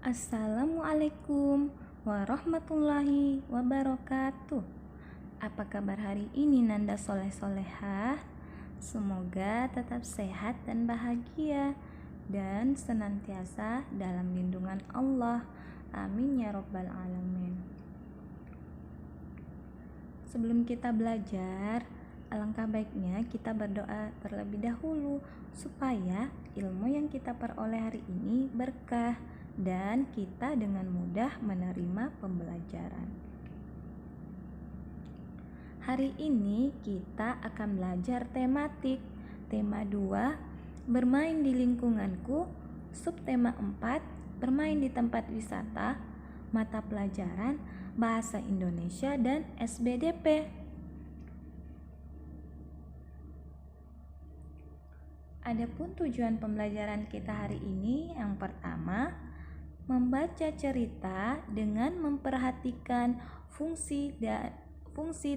Assalamualaikum warahmatullahi wabarakatuh. Apa kabar hari ini Nanda soleh-solehah? Semoga tetap sehat dan bahagia dan senantiasa dalam lindungan Allah. Amin ya rabbal alamin. Sebelum kita belajar, alangkah baiknya kita berdoa terlebih dahulu supaya ilmu yang kita peroleh hari ini berkah dan kita dengan mudah menerima pembelajaran. Hari ini kita akan belajar tematik. Tema 2, bermain di lingkunganku. Subtema 4, bermain di tempat wisata. Mata pelajaran Bahasa Indonesia dan SBDP. Adapun tujuan pembelajaran kita hari ini, yang pertama, membaca cerita dengan memperhatikan fungsi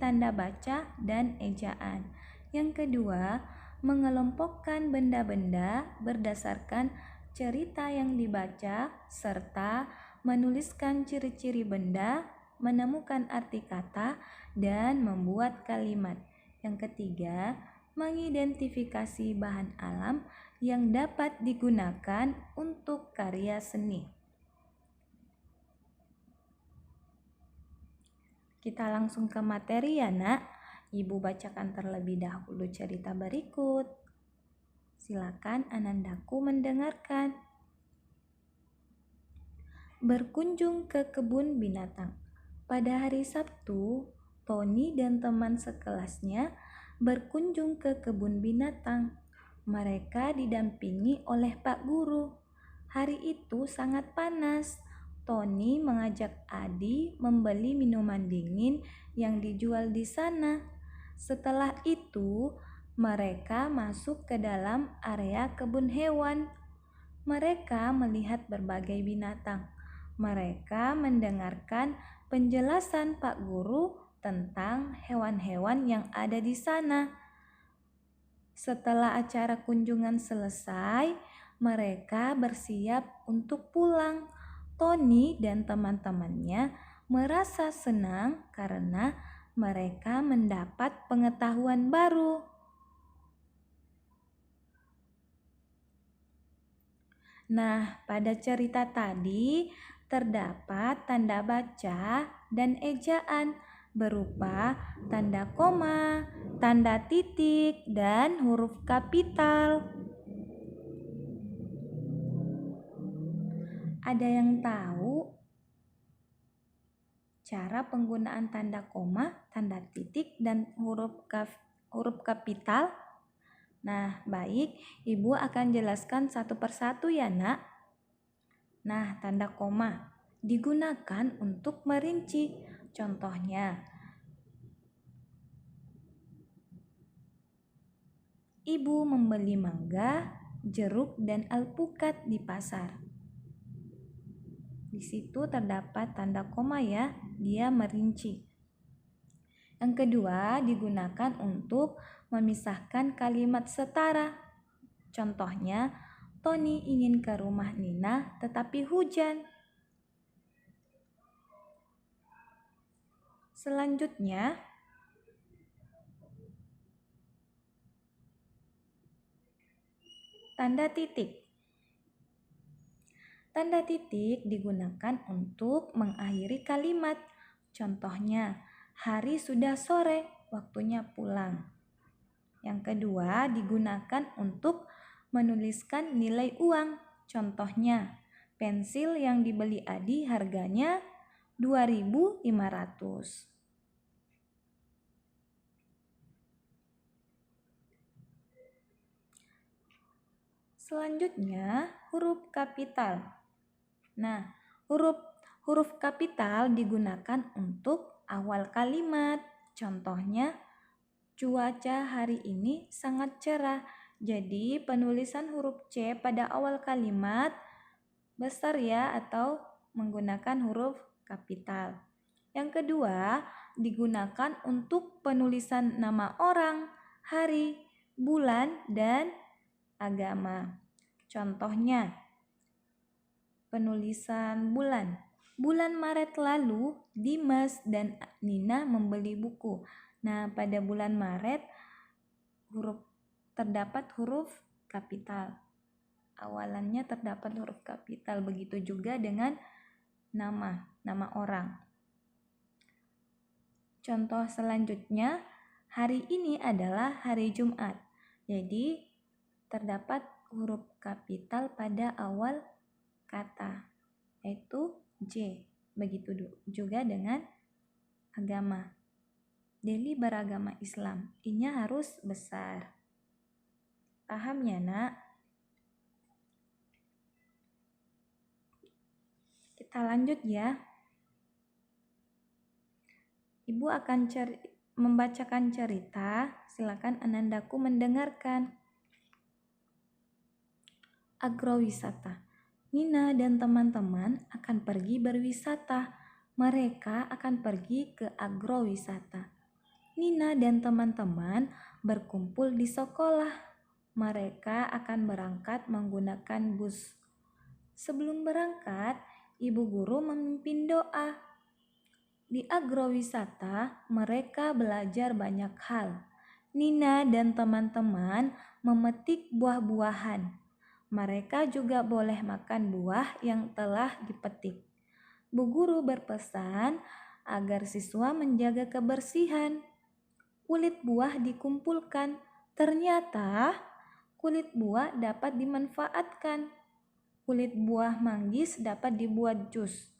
tanda baca dan ejaan. Yang kedua, mengelompokkan benda-benda berdasarkan cerita yang dibaca serta menuliskan ciri-ciri benda, menemukan arti kata, dan membuat kalimat. Yang ketiga, mengidentifikasi bahan alam yang dapat digunakan untuk karya seni. Kita langsung ke materi ya nak. Ibu bacakan terlebih dahulu cerita berikut. Silakan Anandaku mendengarkan. Berkunjung ke kebun binatang. Pada hari Sabtu, Tony dan teman sekelasnya berkunjung ke kebun binatang. Mereka didampingi oleh Pak Guru. Hari itu sangat panas. Tony mengajak Adi membeli minuman dingin yang dijual di sana. Setelah itu, mereka masuk ke dalam area kebun hewan. Mereka melihat berbagai binatang. Mereka mendengarkan penjelasan Pak Guru tentang hewan-hewan yang ada di sana. Setelah acara kunjungan selesai, mereka bersiap untuk pulang. Tony dan teman-temannya merasa senang karena mereka mendapat pengetahuan baru. Nah, pada cerita tadi terdapat tanda baca dan ejaan berupa tanda koma, tanda titik, dan huruf kapital. Ada yang tahu cara penggunaan tanda koma, tanda titik, dan huruf kapital? Nah, baik, Ibu akan jelaskan satu persatu ya nak. Nah, tanda koma digunakan untuk merinci. Contohnya, Ibu membeli mangga, jeruk, dan alpukat di pasar. Di situ terdapat tanda koma ya, dia merinci. Yang kedua, digunakan untuk memisahkan kalimat setara. Contohnya, Tony ingin ke rumah Nina tetapi hujan. Selanjutnya, tanda titik. Tanda titik digunakan untuk mengakhiri kalimat. Contohnya, hari sudah sore, waktunya pulang. Yang kedua, digunakan untuk menuliskan nilai uang. Contohnya, pensil yang dibeli Adi harganya 2.500. Selanjutnya, huruf kapital. Nah, huruf kapital digunakan untuk awal kalimat. Contohnya, cuaca hari ini sangat cerah. Jadi, penulisan huruf C pada awal kalimat besar ya, atau menggunakan huruf kapital. Yang kedua, digunakan untuk penulisan nama orang, hari, bulan, dan agama. Contohnya, penulisan bulan. Bulan Maret lalu, Dimas dan Nina membeli buku. Nah, pada bulan Maret terdapat huruf kapital. Awalannya terdapat huruf kapital. Begitu juga dengan nama orang. Contoh selanjutnya, hari ini adalah hari Jumat. Jadi, terdapat huruf kapital pada awal kata, yaitu J. Begitu juga dengan agama. Deli beragama Islam, I-nya harus besar. Paham ya, Nak? Kita lanjut ya. Ibu akan membacakan cerita, silakan Anandaku mendengarkan. Agrowisata. Nina dan teman-teman akan pergi berwisata. Mereka akan pergi ke agrowisata. Nina dan teman-teman berkumpul di sekolah. Mereka akan berangkat menggunakan bus. Sebelum berangkat, ibu guru memimpin doa. Di agrowisata, mereka belajar banyak hal. Nina dan teman-teman memetik buah-buahan. Mereka juga boleh makan buah yang telah dipetik. Bu guru berpesan agar siswa menjaga kebersihan. Kulit buah dikumpulkan. Ternyata kulit buah dapat dimanfaatkan. Kulit buah manggis dapat dibuat jus.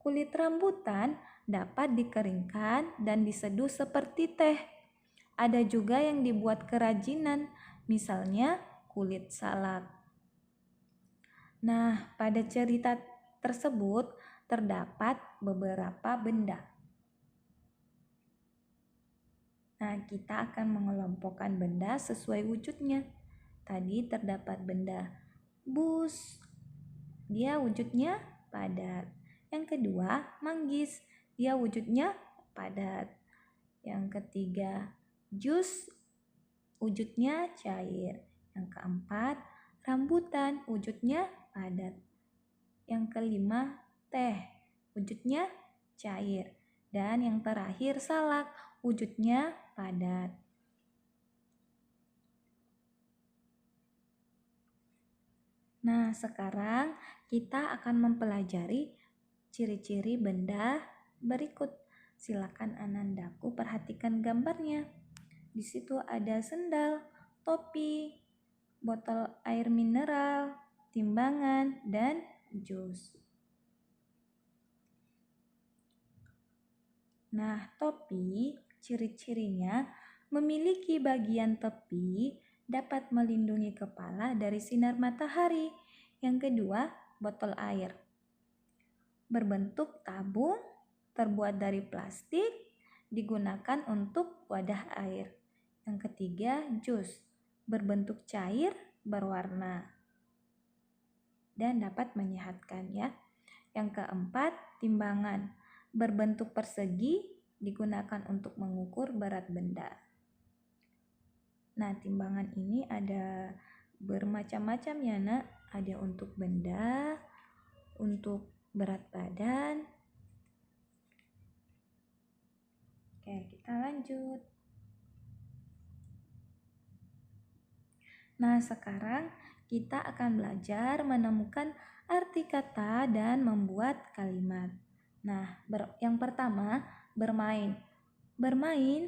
Kulit rambutan dapat dikeringkan dan diseduh seperti teh. Ada juga yang dibuat kerajinan, misalnya kulit salak. Nah, pada cerita tersebut terdapat beberapa benda. Nah, kita akan mengelompokkan benda sesuai wujudnya. Tadi terdapat benda bus, dia wujudnya padat. Yang kedua, manggis, dia wujudnya padat. Yang ketiga, jus, wujudnya cair. Yang keempat, rambutan, wujudnya padat. Yang kelima, teh, wujudnya cair. Dan yang terakhir, salak, wujudnya padat. Nah, sekarang kita akan mempelajari ciri-ciri benda berikut. Silakan Anandaku perhatikan gambarnya. Di situ ada sendal, topi, botol air mineral, timbangan, dan jus. Nah, topi ciri-cirinya memiliki bagian tepi dapat melindungi kepala dari sinar matahari. Yang kedua, botol air. Berbentuk tabung, terbuat dari plastik, digunakan untuk wadah air. Yang ketiga, jus. Berbentuk cair, berwarna, dan dapat menyehatkan ya. Yang keempat, timbangan. Berbentuk persegi, digunakan untuk mengukur berat benda. Nah, timbangan ini ada bermacam-macam ya, Nak. Ada untuk benda, untuk berat badan. Oke, kita lanjut. Nah, sekarang kita akan belajar menemukan arti kata dan membuat kalimat. Nah, yang pertama, bermain. Bermain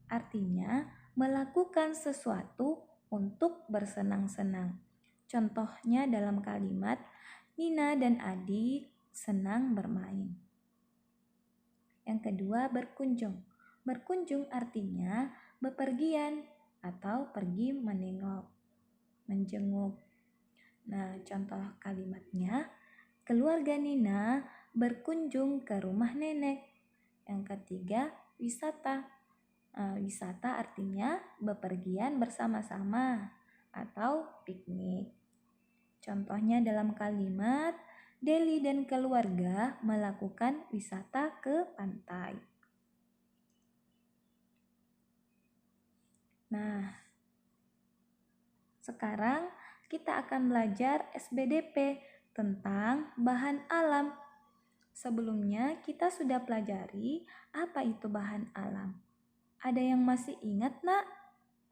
artinya melakukan sesuatu untuk bersenang-senang. Contohnya dalam kalimat, Nina dan adik senang bermain. Yang kedua, berkunjung. Berkunjung artinya bepergian atau pergi menengok, menjenguk. Nah, contoh kalimatnya, keluarga Nina berkunjung ke rumah nenek. Yang ketiga, wisata. Wisata artinya bepergian bersama-sama atau piknik. Contohnya dalam kalimat, Deli dan keluarga melakukan wisata ke pantai. Nah, sekarang kita akan belajar SBDP, tentang bahan alam. Sebelumnya kita sudah pelajari apa itu bahan alam. Ada yang masih ingat, Nak?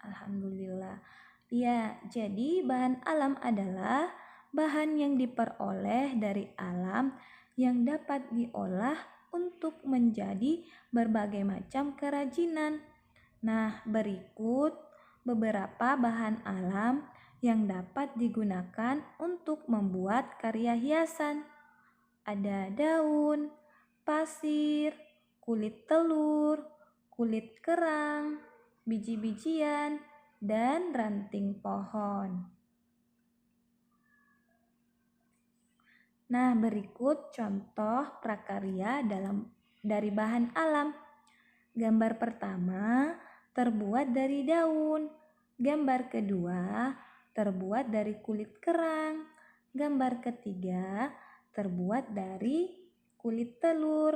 Alhamdulillah. Ya, jadi bahan alam adalah bahan yang diperoleh dari alam yang dapat diolah untuk menjadi berbagai macam kerajinan. Nah, berikut beberapa bahan alam yang dapat digunakan untuk membuat karya hiasan. Ada daun, pasir, kulit telur, kulit kerang, biji-bijian, dan ranting pohon. Nah, berikut contoh prakarya dari bahan alam. Gambar pertama terbuat dari daun. Gambar kedua terbuat dari kulit kerang. Gambar ketiga terbuat dari kulit telur.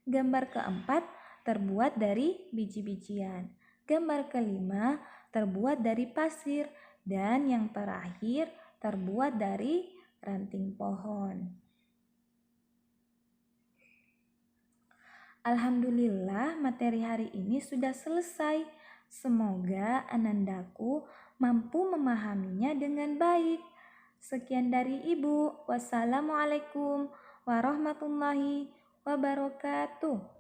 Gambar keempat terbuat dari biji-bijian. Gambar kelima terbuat dari pasir. Dan yang terakhir terbuat dari ranting pohon. Alhamdulillah, materi hari ini sudah selesai. Semoga Anandaku mampu memahaminya dengan baik. Sekian dari Ibu. Wassalamualaikum warahmatullahi wabarakatuh.